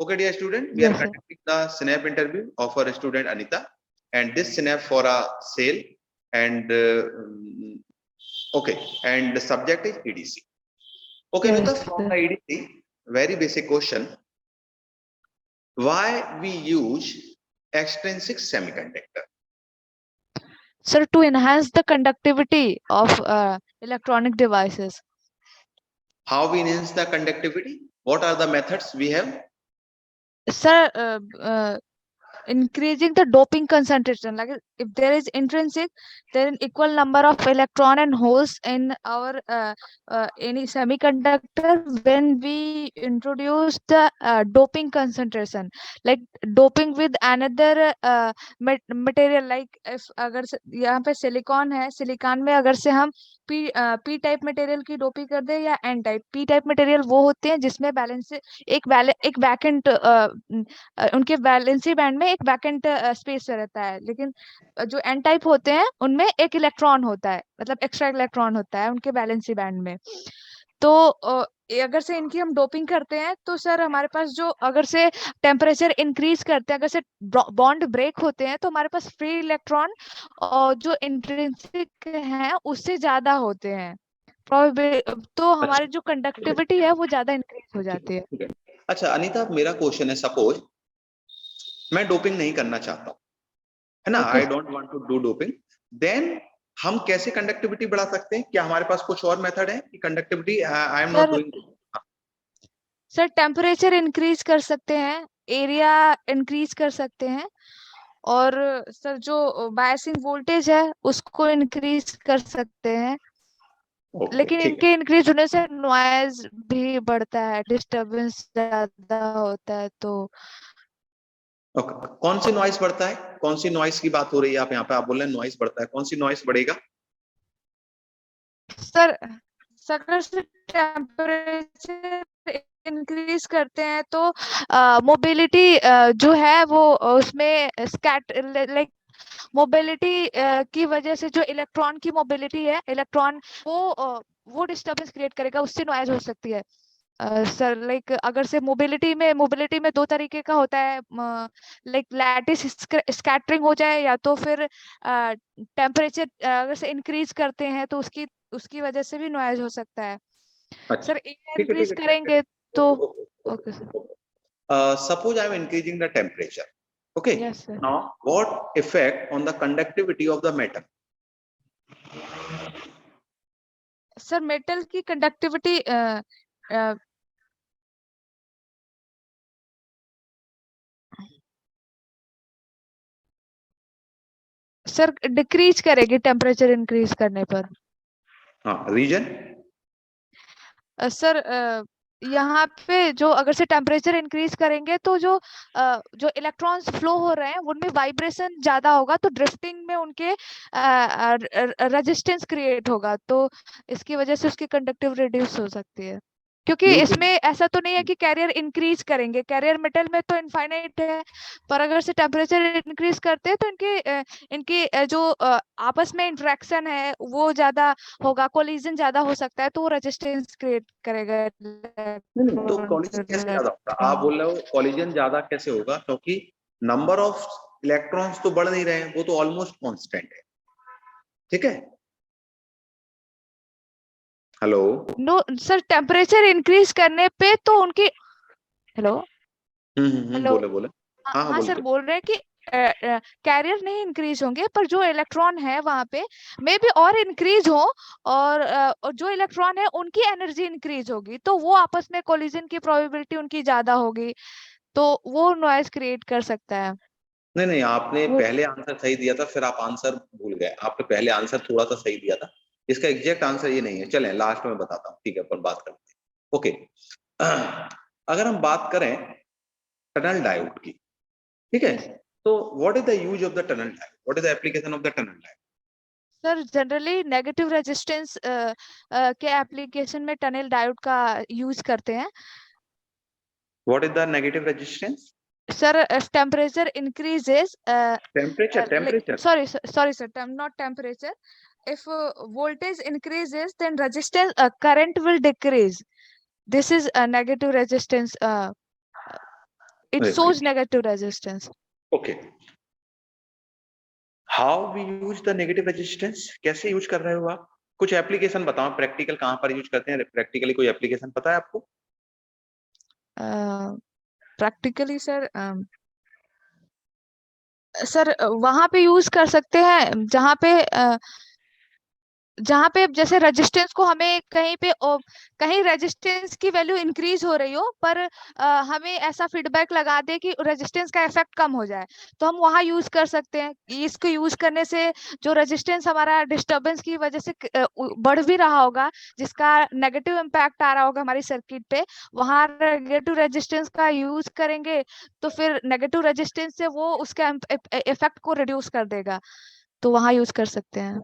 Okay, dear student, we are Yes, sir. conducting the SNAP interview of our student Anita, and this SNAP for a sale, and okay, and the subject is EDC. Okay, Yes, Anita, sir. from the EDC, very basic question: why we use extrinsic semiconductor? Sir, to enhance the conductivity of electronic devices. How we enhance the conductivity? What are the methods we have? Sir, increasing the doping concentration. Like if there is intrinsic, there is equal number of electron and holes in our any semiconductor. When we introduce the doping concentration, like doping with another material, like if अगर यहाँ पे silicon है, silicon में अगर से हम P type material की डोपी कर दे या N type, P type material वो होते हैं जिसमें बैलेंस एक वैकेंट उनके वैलेंसी बैंड में एक वैकेंट स्पेस रहता है, लेकिन जो एन टाइप होते हैं उनमें एक इलेक्ट्रॉन होता है, मतलब एक्स्ट्रा इलेक्ट्रॉन होता है उनके वैलेंसी बैंड में। तो अगर से इनकी हम डोपिंग करते हैं तो सर हमारे पास जो अगर से टेम्परेचर इंक्रीज करते हैं, अगर से बॉन्ड ब्रेक होते हैं तो हमारे पास फ्री इलेक्ट्रॉन और जो इंट्रिंसिक है उससे ज्यादा होते हैं, तो हमारी जो कंडक्टिविटी है वो ज्यादा इंक्रीज हो जाती है। अच्छा अनीता, मेरा क्वेश्चन है, सपोज मैं डोपिंग नहीं करना चाहता हूँ, है ना, I don't want to do doping, then हम कैसे कंडक्टिविटी बढ़ा सकते हैं? क्या हमारे पास कुछ और मेथड है कि conductivity I am not doing? Sir temperature increase कर सकते हैं, एरिया इंक्रीज कर सकते हैं, और सर जो बायसिंग वोल्टेज है उसको इंक्रीज कर सकते हैं। लेकिन इनके इंक्रीज होने से नॉइज भी बढ़ता है, डिस्टरबेंस ज्यादा होता है। तो कौन सी नॉइस बढ़ता है? कौन सी नॉइस की बात हो रही है? आप यहाँ पे आप बोल रहे हैं नॉइस बढ़ता है, कौन सी नॉइस बढ़ेगा? सर अगर से टेम्परेचर इंक्रीज करते हैं तो मोबिलिटी जो है वो उसमें लाइक मोबिलिटी की वजह से जो इलेक्ट्रॉन की मोबिलिटी है, इलेक्ट्रॉन वो डिस्टरबेंस क्रिएट करेगा, उससे नॉइज हो सकती है। सर लाइक अगर से मोबिलिटी में दो तरीके का होता है, लाइक लैटिस स्कैटरिंग हो जाए या तो फिर टेम्परेचर अगर से इंक्रीज करते हैं तो उसकी वजह से भी नॉइज हो सकता है। सर इंक्रीज करेंगे तो okay sir. Suppose I am increasing the temperature, okay, yes sir. now what effect on the conductivity of the metal? Sir metal की कंडक्टिविटी सर डिक्रीज करेगी टेम्परेचर इंक्रीज करने पर। हाँ, रीजन? सर यहाँ पे जो अगर से टेम्परेचर इंक्रीज करेंगे तो जो इलेक्ट्रॉन्स फ्लो हो रहे हैं उनमें वाइब्रेशन ज्यादा होगा, तो ड्रिफ्टिंग में उनके रेजिस्टेंस क्रिएट होगा, तो इसकी वजह से उसकी कंडक्टिव रिड्यूस हो सकती है। क्योंकि इसमें ऐसा तो नहीं है कि कैरियर इंक्रीज करेंगे, कैरियर मेटल में तो इनफाइनाइट है, पर अगर से टेम्परेचर इंक्रीज करते हैं तो इनकी जो आपस में इंटरेक्शन है वो ज्यादा होगा, कोलिजन ज्यादा हो सकता है, तो वो रेजिस्टेंस क्रिएट करेगा। नहीं, तो कॉलिजन कैसे ज्यादा होगा? आप बोल रहे हो कॉलिजन ज्यादा कैसे होगा? क्योंकि नंबर ऑफ इलेक्ट्रॉन्स तो बढ़ नहीं रहे हैं, वो तो ऑलमोस्ट कांस्टेंट है, ठीक है? Hello? No sir, temperature increase करने पे तो उनकी हेलो हेलो बोले हाँ सर, बोल रहे हैं कि कैरियर नहीं इंक्रीज होंगे, पर जो इलेक्ट्रॉन है वहां पे मे बी और इंक्रीज हो, और जो इलेक्ट्रॉन है उनकी एनर्जी इंक्रीज होगी, तो वो आपस में कोलिजन की प्रोबेबिलिटी उनकी ज्यादा होगी, तो वो नॉइज क्रिएट कर सकता है। नहीं, आपने पहले आंसर सही दिया था, फिर आप आंसर भूल गए। आपने पहले आंसर थोड़ा सा सही दिया था, इसका एग्जैक्ट आंसर ये नहीं है। चलें लास्ट में बताता हूँ, ठीक है, अपन बात करते हैं। ओके, अगर हम बात करें टनल डायोड की, ठीक है, तो what is the use of the tunnel diode? What is the application of the tunnel diode? Sir generally negative resistance के एप्लीकेशन में टनल डायोड का यूज करते हैं। What is the negative resistance? Sir, if temperature increases, temperature. Sorry, sir, not temperature. If voltage increases, then resistance current will decrease. This is a negative resistance. it shows negative resistance. Okay. How we use the negative resistance? कैसे use कर रहे हो आप? कुछ application बताओ, practical कहाँ पर use करते हैं? प्रैक्टिकली कोई एप्लीकेशन पता है आपको? प्रैक्टिकली सर सर वहां पे यूज कर सकते हैं जहाँ पे जैसे रेजिस्टेंस को हमें कहीं रेजिस्टेंस की वैल्यू इंक्रीज हो रही हो, पर हमें ऐसा फीडबैक लगा दे कि रेजिस्टेंस का इफेक्ट कम हो जाए, तो हम वहां यूज कर सकते हैं। इसको यूज करने से जो रेजिस्टेंस हमारा डिस्टरबेंस की वजह से बढ़ भी रहा होगा, जिसका नेगेटिव इम्पैक्ट आ रहा होगा हमारी सर्किट पे, वहां नेगेटिव रेजिस्टेंस का यूज करेंगे तो फिर नेगेटिव रेजिस्टेंस से वो उसका इफेक्ट को रिड्यूस कर देगा, तो वहां यूज कर सकते हैं।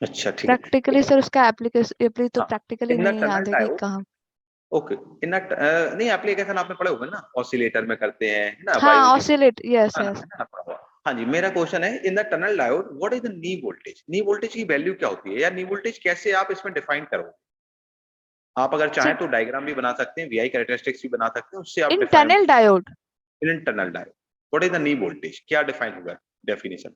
अच्छा, ठीक है। प्रैक्टिकली सर उसका एप्लीकेशन तो हाँ, प्रैक्टिकली इन द नहीं टनल याद है कि डायोड, कहाँ। ओके, इन नहीं एप्लीकेशन आपने पढ़े होंगे ना, ऑसिलेटर में करते हैं, है ना, हाँ ऑसिलेट, यस है यस। ना, पढ़ा हुआ। हाँ जी, मेरा क्वेश्चन है, in the tunnel diode what is the knee voltage? Knee voltage की वैल्यू क्या होती है, या नी वोल्टेज कैसे आप इसमें डिफाइन करोगे? आप अगर चाहें तो डायग्राम भी बना सकते हैं, वीआई कैरेक्टरिस्टिक्स भी बना सकते हैं, उससे आप इन define. Tunnel diode, in tunnel diode what is the knee voltage, क्या डिफाइन होगा डेफिनेशन?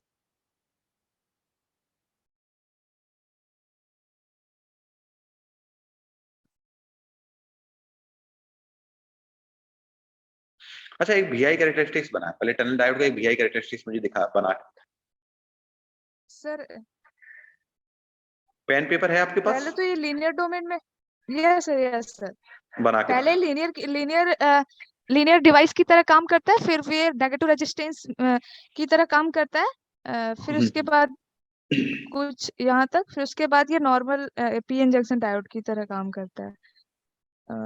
अच्छा, एक वीआई कैरेक्टरिस्टिक्स बना, पहले टनल डायोड का एक वीआई कैरेक्टरिस्टिक्स मुझे दिखा, बना। सर पेन पेपर है आपके पास? पहले तो ये लीनियर डोमेन में, यस सर बना के पहले लीनियर डिवाइस की तरह काम करता है, फिर ये नेगेटिव रेजिस्टेंस की तरह काम करता है, फिर उसके बाद कुछ यहाँ तक, फिर उसके बाद ये नॉर्मल पीएन जंक्शन डायोड की तरह काम करता है।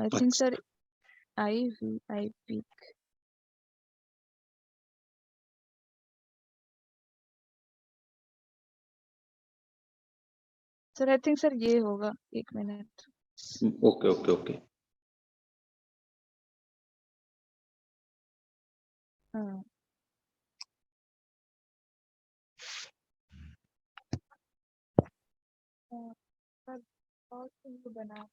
I think sir I P sir, I think sir ये होगा, एक मिनट। Okay okay okay. हाँ सर, और तो बना।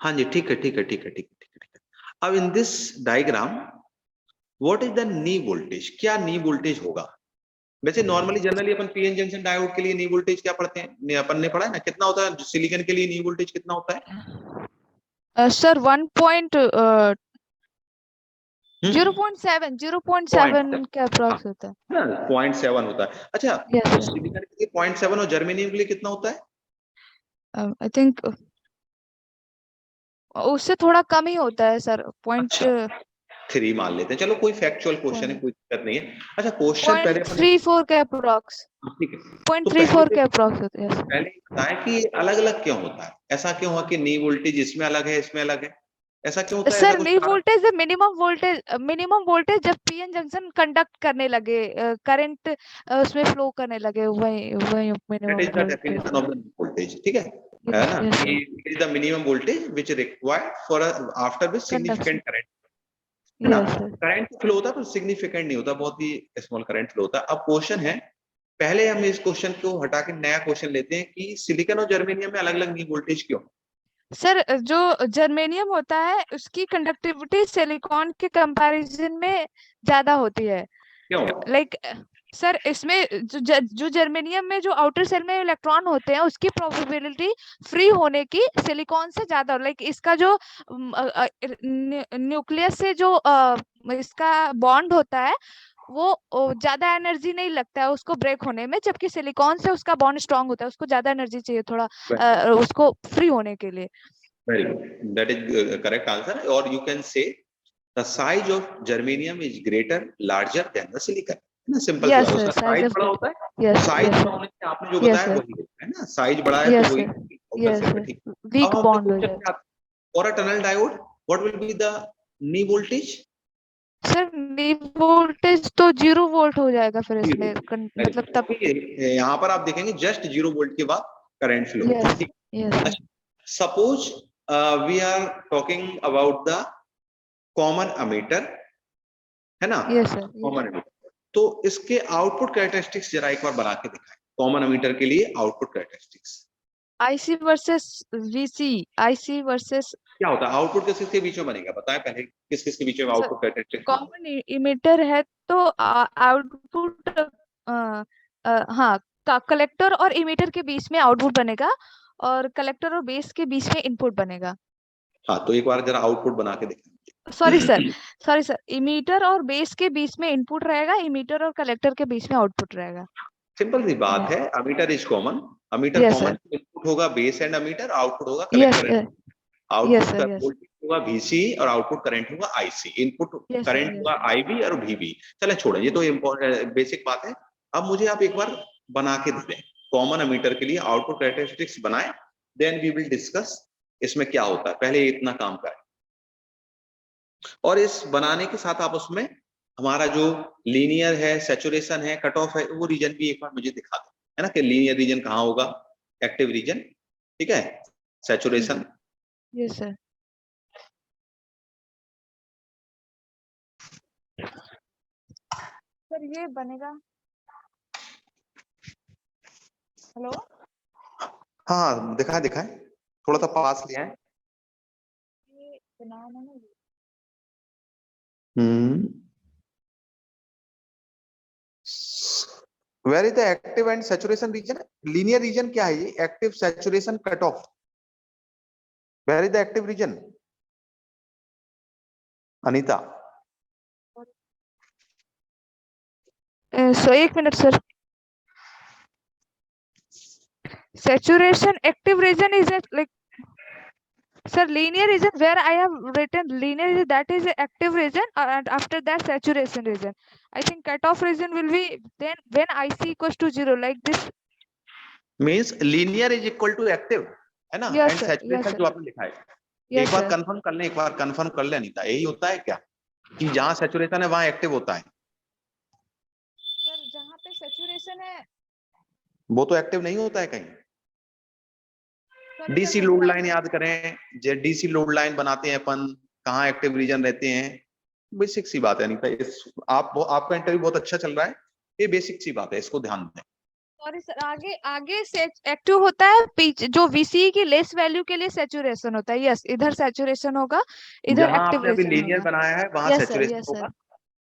हाँ जी, ठीक है ठीक है ठीक है ठीक है ठीक है ठीक है। अब in this diagram what is the knee voltage, क्या नी वोल्टेज होगा? वैसे नॉर्मली जनरली अपन पीएन जंक्शन डायोड के लिए नी वोल्टेज क्या पढ़ते हैं, अपन ने पढ़ा है ना, कितना होता है सिलिकॉन के लिए नी वोल्टेज कितना होता है? सर 0.7 के अप्रॉक्स होता है। 0.7 होता है। अच्छा, यस तो सर, सिलिकॉन के लिए 0.7 और जर्मेनियम के लिए कितना होता है? आई थिंक उससे थोड़ा कम ही होता है सर, अच्छा, 3 मान लेते हैं, चलो कोई फैक्चुअल क्वेश्चन है, कोई दिक्कत नहीं है। अच्छा, क्वेश्चन पहले अपन 0.34 के अप्रॉक्स, ठीक है, तो 0.34 के अप्रॉक्स होते हैं। पहले बताएं कि अलग अलग क्यों होता है, ऐसा क्यों हुआ कि नी वोल्टेज इसमें अलग है इसमें अलग है, ऐसा क्यों होता है? ऐसा सर कुछ नी कारण? वोल्टेज मिनिमम वोल्टेज जब पीएन जंक्शन कंडक्ट करने लगे, करंट उसमें फ्लो करने लगे, वही वही That is minimum the voltage. definition of the voltage, ठीक है ना, कि it is the minimum voltage which is required for after which significant current, है ना, यस सर। करंट फ्लो होता है तो सिग्निफिकेंट नहीं होता, बहुत ही स्मॉल करंट फ्लो होता है। अब क्वेश्चन है, पहले हम इस क्वेश्चन को हटा के नया क्वेश्चन लेते हैं कि सिलिकॉन और जर्मेनियम में अलग अलग नी वोल्टेज क्यों? सर जो जर्मेनियम होता है उसकी कंडक्टिविटी सिलिकॉन के कंपैरिजन में ज्यादा होती है। क्यों? लाइक सर इसमें जो जर्मेनियम में जो आउटर सेल में इलेक्ट्रॉन होते हैं उसकी प्रोबेबिलिटी फ्री होने की सिलिकॉन से ज्यादा, लाइक इसका जो न्यूक्लियस से जो इसका बॉन्ड होता है वो ज्यादा एनर्जी नहीं लगता है उसको ब्रेक होने में, जबकि सिलिकॉन से उसका बॉन्ड स्ट्रांग होता है, उसको ज्यादा एनर्जी चाहिए थोड़ा उसको फ्री होने के लिए। Very good, that is correct answer. और you can say the size of germanium is greater larger than the silicon, है ना, सिंपल सा यस उसका सर, साइज बड़ा होता है, यस साइज यस बड़ा होने से आपने जो यस बताया सर, वही है ना, साइज बड़ा है तो यस वही सर, कर यस सकते हैं, सर, ठीक। अब वीक हम बॉन्ड हो क्वेश्चन जाए। पे आते हैं, for a tunnel diode what will be the knee voltage? Sir knee voltage तो 0 वोल्ट हो जाएगा फिर इसमें मतलब तब। यहाँ पर आप देखेंगे जस्ट 0 वोल्ट के बाद करंट फ्लो, यस ठीक। यस अच्छा, suppose we are talking about the common ammeter, है ना, यस सर, कॉमन अमीटर, तो इसके आउटपुट कैरेक्टरिस्टिक्स जरा एक बार बना के दिखाएं, कॉमन अमीटर के लिए output characteristics. IC versus VC, IC versus क्या होता है आउटपुट किस किसके बीच में बनेगा, बताएं पहले किस किसके बीच में आउटपुट कैरेक्टरिस्टिक। कॉमन इमिटर है तो आउटपुट, हाँ, कलेक्टर और इमिटर के बीच में आउटपुट बनेगा और कलेक्टर और बेस के बीच में इनपुट बनेगा। हाँ तो एक बार जरा आउटपुट बना के दिखाएं। सॉरी सर, इमीटर और बेस के बीच में इनपुट रहेगा, इमीटर और कलेक्टर के बीच में आउटपुट रहेगा। सिंपल सी बात है, ammeter is common, ammeter yes common, sir, input होगा बेस एंड अमीटर, आउटपुट होगा yes collector and yes output का यस वोल्टेज होगा वीसी और आउटपुट करंट होगा IC, input yes sir, current होगा आईबी और वीबी। चले छोड़ें, ये तो बेसिक बात है। अब मुझे आप एक बार बना के दे दें कॉमन अमीटर के लिए आउटपुट कैरेक्टरिस्टिक्स बनाए, देन वी विल डिस्कस इसमें क्या होता है, पहले इतना काम करें। और इस बनाने के साथ आप उसमें हमारा जो लीनियर है, सैचुरेशन है, कट ऑफ है, वो रीजन भी एक बार मुझे दिखा दो, है ना, कि लीनियर रीजन कहाँ होगा, एक्टिव रीजन, ठीक है, सैचुरेशन। Yes sir. सर ये बनेगा, हेलो, हाँ दिखाएं दिखाएं, थोड़ा सा पास ले आए। ये बनाना ना, where is the active and saturation region, linear region क्या है ये, active saturation cut off, where is the active region Anita. So एक minute sir. Saturation active region is a like, sir, linear region where I have written linear region, that is a active region, and after that saturation region. I think cutoff region will be then when IC equals to 0 like this. Means linear is equal to active, है ना, Yes and sir, yes saturation sir, जो आपने लिखा है। yes एक बार sir. Confirm कर लें, एक बार कंफर्म कर लें अनीता, यही होता है क्या कि जहां सैचुरेशन है वहां एक्टिव होता है? सर जहाँ पे saturation है, वो तो एक्टिव नहीं होता है कहीं। sorry डीसी sir, मुझे लोड आप लाइन याद करें, जो डीसी लोड लाइन बनाते हैं अपन, कहाँ एक्टिव रीजन रहते हैं, बेसिक सी बात है अनीता। आपका इंटरव्यू बहुत अच्छा चल रहा है, ये बेसिक सी बात है, इसको ध्यान दें। सॉरी सर, आगे आगे से एक्टिव होता है, पीछे जो VC की लेस वैल्यू के लिए सैचुरेशन होता है। यस, इधर सैचुरेशन होगा, इधर जहां एक्टिव आपने अभी रीजन लीनियर होगा। बनाया है वहां yes sir, saturation yes sir, होगा,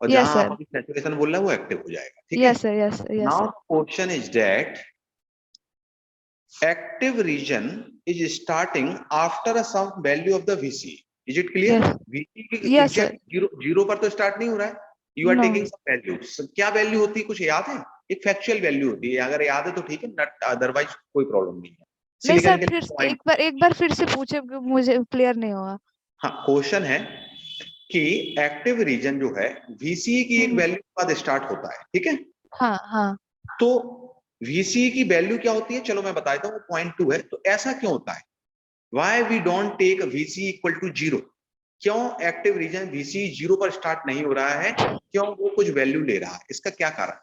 और यस जहां आप सर, अभी सैचुरेशन बोल रहे हैं वो एक्टिव हो जाएगा, ठीक है। Yes sir, yes sir, yes now sir. Question is that active region is starting after a some value of the VC. Is it clear? Yes, VC की yes sir. एग्जैक्ट जीरो पर तो start नहीं हो रहा है, you are No. Taking some value. क्या value होती है, कुछ याद है? एक फैक्चुअल वैल्यू होती है, अगर याद है तो ठीक है, नट अदरवाइज कोई प्रॉब्लम नहीं है। नहीं सिलिकॉन सर, के फिर लिए पॉइंट, एक बार फिर से पूछे, मुझे क्लियर नहीं हुआ। हाँ क्वेश्चन है कि एक्टिव रीजन जो है VC की एक वैल्यू के बाद स्टार्ट होता है, ठीक है। हाँ हाँ। तो VC की वैल्यू क्या होती है, चलो मैं बताता हूँ, पॉइंट 2 है। तो ऐसा क्यों होता है, why we don't take VC equal to 0, क्यों एक्टिव रीजन VC 0 पर स्टार्ट नहीं हो रहा है, क्यों वो कुछ वैल्यू ले रहा है, इसका क्या कारण है?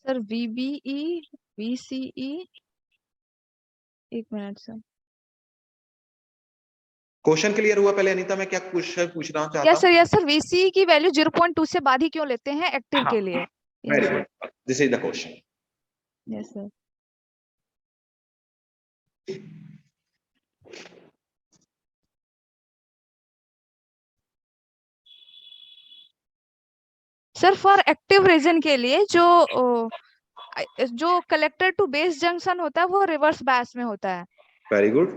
सर VBE, VCE, एक मिनट सर। क्वेश्चन क्लियर हुआ पहले अनीता, मैं क्या क्वेश्चन पूछ रहा हूँ चाहता यस सर, हूँ? यस सर, VCE की वैल्यू 0.2 से बाद ही क्यों लेते हैं एक्टिव हाँ, के लिए? Very good, this is the question. Yes sir. Sir for active region के लिए जो कलेक्टर टू बेस जंक्शन होता है वो रिवर्स बायस में होता है। Very good.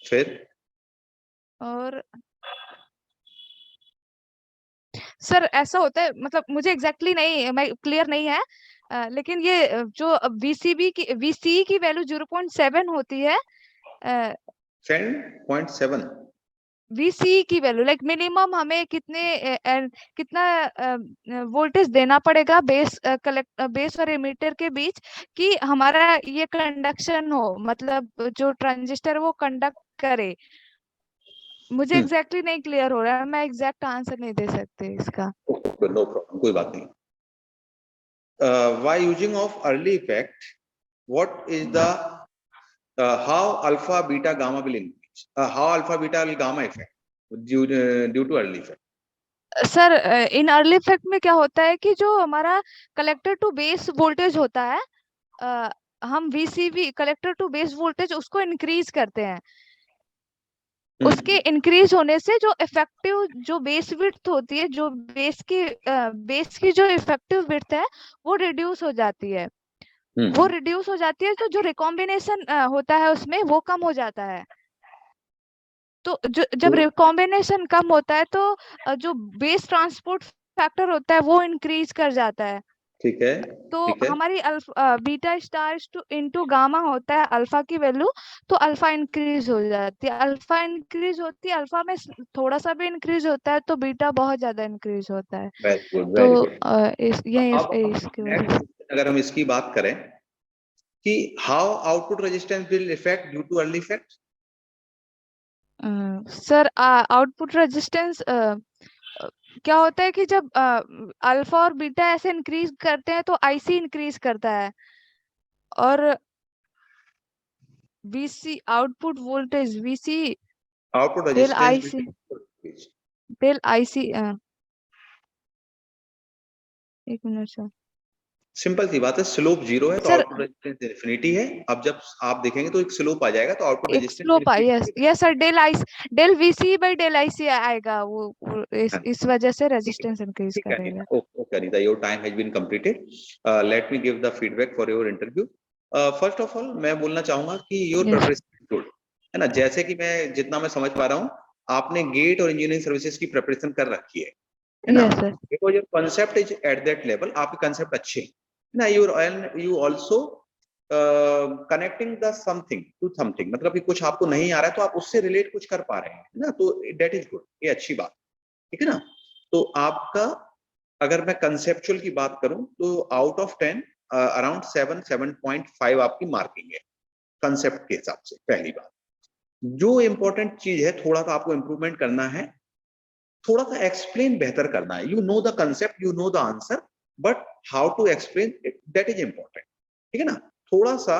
फिर और सर ऐसा होता है, मतलब मुझे एग्जैक्टली नहीं, मैं क्लियर नहीं है, लेकिन ये जो VCE की वैल्यू 0.7 होती है, 10.7 VCE की वैल्यू लाइक मिनिमम हमें कितना वोल्टेज देना पड़ेगा बेस और एमिटर के बीच कि हमारा ये कंडक्शन हो, मतलब जो ट्रांजिस्टर वो कंडक्ट करे। मुझे एग्जैक्टली नहीं क्लियर हो रहा है, मैं एग्जैक्ट आंसर नहीं दे सकती इसका। नो प्रॉब्लम, कोई बात नहीं। Why using of early effect, what is the how alpha beta gamma will increase, how alpha beta will gamma effect due too early effect. Sir in early effect में क्या होता है कि जो हमारा कलेक्टर टू बेस वोल्टेज होता है, हम VCV collector to base voltage उसको इंक्रीज करते हैं। उसके इंक्रीज होने से जो इफेक्टिव जो बेस विड्थ होती है, जो बेस की जो इफेक्टिव विड्थ है वो रिड्यूस हो जाती है। वो रिड्यूस हो जाती है तो जो रिकॉम्बिनेशन होता है उसमें वो कम हो जाता है। तो जब रिकॉम्बिनेशन कम होता है तो जो बेस ट्रांसपोर्ट फैक्टर होता है वो इंक्रीज कर जाता है। ठीक है, तो ठीक है। हमारी बीटा स्टार इंटू गामा होता है अल्फा की वैल्यू, तो अल्फा इंक्रीज हो जाती है। अल्फा इंक्रीज होती है, अल्फा में थोड़ा सा भी इंक्रीज होता है तो बीटा बहुत ज्यादा इंक्रीज होता है। वेरी गुड, तो वेरी गुड। अब इसकी वजह से नेक्स्ट अगर हम इसकी बात करें कि how output resistance will effect due too early effect. Sir output resistance क्या होता है कि जब अल्फा और बीटा ऐसे इंक्रीज करते हैं तो आईसी इंक्रीज करता है, और VC output voltage VC output del resistance IC del IC एक मिनट सर। सिंपल सी बात है, स्लोप जीरो है तो सर आउटपुट रेजिस्टेंस इन्फिनिटी है। अब जब आप देखेंगे तो एक स्लोप आ जाएगा तो आउटपुट एक resistance slope infinity yes yes sir, del VC by del IC आएगा वो है। इस वजह से ठीक है, रेजिस्टेंस इंक्रीज ठीक है करेगा। Anita. Okay Anita, your time has been completed. Let me give the feedback for your interview. First of all मैं बोलना चाहूंगा कि योर यस प्रिपरेशन गुड है ना। जैसे कि मैं जितना मैं समझ पा रहा हूँ, आपने गेट और इंजीनियरिंग सर्विसेज की प्रिपरेशन कर रखी है ना। Yes sir because your concept is at that level, आपके कंसेप्ट अच्छे है ना। You also connecting the something to something, मतलब कि कुछ आपको नहीं आ रहा है तो आप उससे रिलेट कुछ कर पा रहे हैं ना, तो दैट इज गुड, ये अच्छी बात, ठीक है ना। तो आपका अगर मैं कंसेप्चुअल की बात करूं तो आउट ऑफ 10 अराउंड 7.5 आपकी मार्किंग है कंसेप्ट के हिसाब से। पहली बात, जो इंपॉर्टेंट चीज है, थोड़ा सा आपको इंप्रूवमेंट करना है, थोड़ा सा एक्सप्लेन बेहतर करना है। You know the concept, you know the answer, but how to explain that is important, ठीक है ना। थोड़ा सा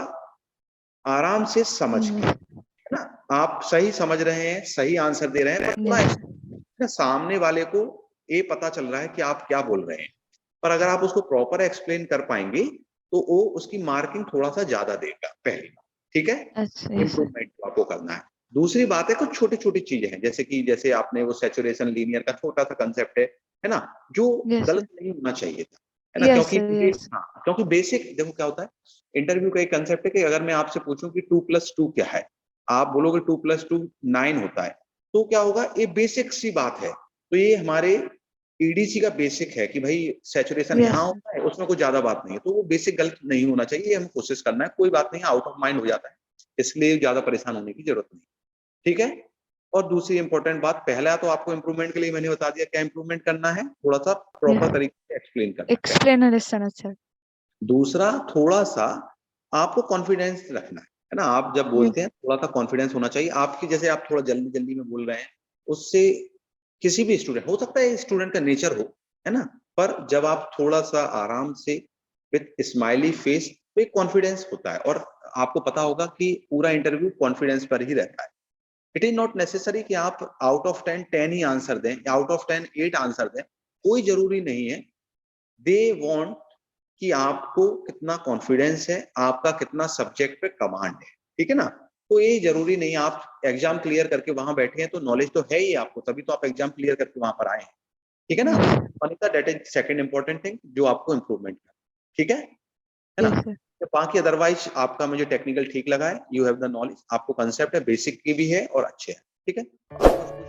आराम से समझ के, है ना। आप सही समझ रहे हैं, सही आंसर दे रहे हैं, पर यस थोड़ा सामने वाले को ये पता चल रहा है कि आप क्या बोल रहे हैं। पर अगर आप उसको प्रॉपर एक्सप्लेन कर पाएंगे तो वो उसकी मार्किंग थोड़ा सा ज्यादा देगा, पहली बात, ठीक है। अच्छा यस सर इंप्रूवमेंट आपको करना है। दूसरी बात है, कुछ छोटी छोटी चीजें हैं, जैसे आपने वो सैचुरेशन लीनियर का छोटा सा कंसेप्ट है ना, जो यस गलत सर नहीं होना चाहिए था, है ना। यस क्योंकि सर यस हाँ, क्योंकि बेसिक देखो क्या होता है, इंटरव्यू का एक कंसेप्ट है कि अगर मैं आपसे पूछूं कि 2+2 क्या है, आप बोलोगे 2+2 9 होता है, तो क्या होगा, ये बेसिक सी बात है। तो ये हमारे ईडीसी का बेसिक है कि भाई सैचुरेशन यस यहाँ होता है, उसमें कोई ज्यादा बात नहीं है, तो वो बेसिक गलत नहीं होना चाहिए, ये हम कोशिश करना है। कोई बात नहीं, आउट ऑफ माइंड हो जाता है, इसलिए ज्यादा परेशान होने की जरूरत नहीं, ठीक है। और दूसरी इंपॉर्टेंट बात, पहला तो आपको इंप्रूवमेंट के लिए मैंने बता दिया क्या इंप्रूवमेंट करना है, थोड़ा सा प्रॉपर यस तरीके से एक्सप्लेन करना है। एक्सप्लेनेशन अच्छा दूसरा, थोड़ा सा आपको कॉन्फिडेंस रखना है ना। आप जब यस बोलते हैं थोड़ा सा कॉन्फिडेंस होना चाहिए आपकी, जैसे आप थोड़ा जल्दी जल्दी में बोल रहे हैं, उससे किसी भी स्टूडेंट, हो सकता है स्टूडेंट का नेचर हो, है ना, पर जब आप थोड़ा सा आराम से विथ स्माइली फेस पे कॉन्फिडेंस होता है, और आपको पता होगा कि पूरा इंटरव्यू कॉन्फिडेंस पर ही रहता है। इट इज नॉट नेसेसरी कि आप आउट ऑफ 10 ही आंसर दें, आउट ऑफ 10 8 आंसर दें, कोई जरूरी नहीं है। दे वांट कि आपको कितना कॉन्फिडेंस है, आपका कितना सब्जेक्ट पे कमांड है, ठीक है ना। तो ये जरूरी नहीं, आप एग्जाम क्लियर करके वहां बैठे हैं तो नॉलेज तो है ही आपको, तभी तो आप एग्जाम क्लियर करके वहां पर आए हैं, ठीक है ना। Anita, that is second important thing जो आपको इंप्रूवमेंट करना, ठीक है ना। यस सर तो बाकी अदरवाइज आपका मुझे टेक्निकल ठीक लगा है, यू हैव द नॉलेज, आपको कंसेप्ट है, बेसिक की भी है और अच्छे है, ठीक है।